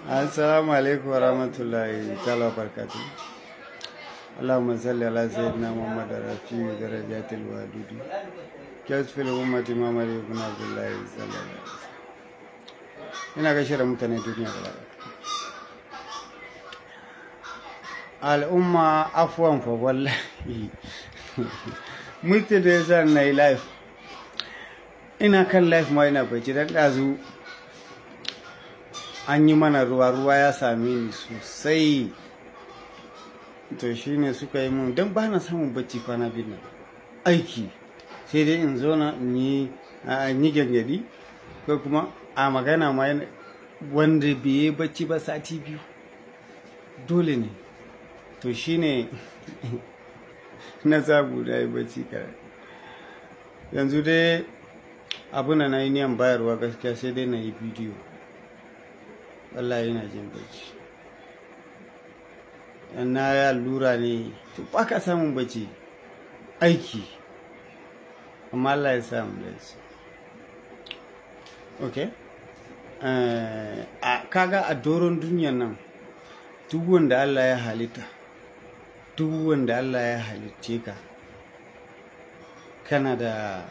Assalamu alaikum wa rahmatullahi ta'ala barkatu. Allahumma salli ala sayyidina Muhammad rafi darajatil wadudi. Kasfil ummati Muhammad ibn Abdullah sallallahu alaihi wasallam. Ina gaishe da mutane duniya gaba ɗaya. Al'umma afwan fa wallahi. Mutum da yasa na yi live. Ina kan live ma ina bacci dan ɗazu. An yi mana ruwa ya same ni sosai, to shine suka yi mun don ba na samun bacci kwana biyu nan aiki sai dai in zo na in yi gyangyaɗi ko kuma a magana ma wanda bai yi bacci ba sati biyu dole ne, to shine na sabu da yi bacci kare. Yanzu dai abu na yi niyan bayarwa gaskiya sai dai na yi bidiyo. Wallahi yana jin bacci. Na ya allura ne, to ba ka samun bacci aiki, amma Allah ya samu bacci. Okay? Kaga a doron duniyan nan, duk wanda Allah ya halitta, duk wanda Allah ya halitce ka, kana da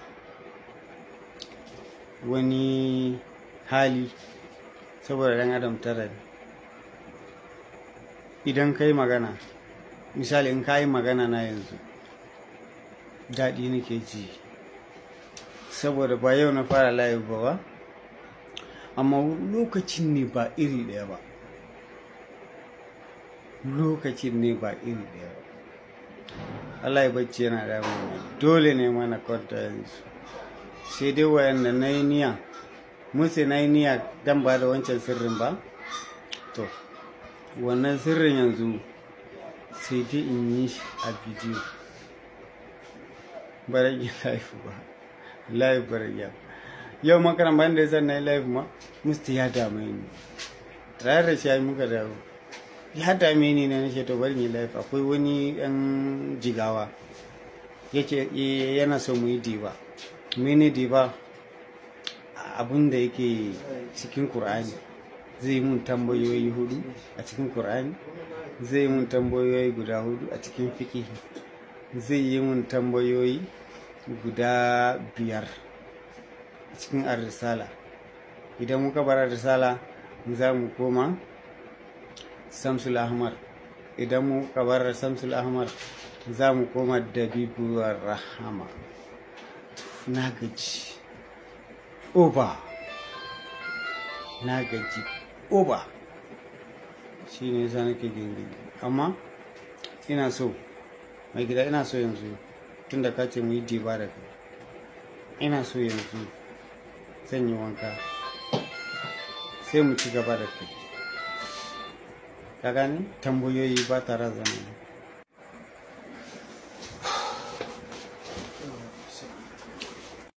wani hali saboda dan adam tara ne. Idan ka yi magana, misali in ka yi magana na yanzu daɗi nake ji saboda ba yau na fara live ba, amma lokacin ne ba iri ɗaya ba, lokacin ne ba iri ɗaya ba. Allah ya bacci yana damu dole ne mana kwanta yanzu, sai dai wayanda na yi niyya musu na yi niyya dan ba da wancan sirrin ba, to wannan sirrin yanzu sai dai in yi shi a bidiyo, barage live ba, live barage. Yau makaran bayan da ya san na yi live ma musu ya dame ni, tare da shi muka dawo ya dame ni na nace to bari yi live. Akwai wani ɗan jigawa yake yana so mu yi diba, mini diba abin da yake cikin Kur'ani. Zai mun tambayoyi 4 a cikin Kur'ani, zai mun tambayoyi guda 4 a cikin fiqh, zai yi mun tambayoyi guda 5 a cikin ar-risala. Idan muka bar ar-risala za mu koma Samsul Ahmar, idan muka bar Samsul Ahmar za mu koma Dabibur Rahama. Na gaji oba, na gaji oba, shi ne yasa nake gingiri, amma ina so mai gida, ina so yanzu tun da ka ce mu yi diba da kai, ina so yanzu zan yi wanka sai mu ci gaba da kai, ka gane tambayoyi ba tare da zama.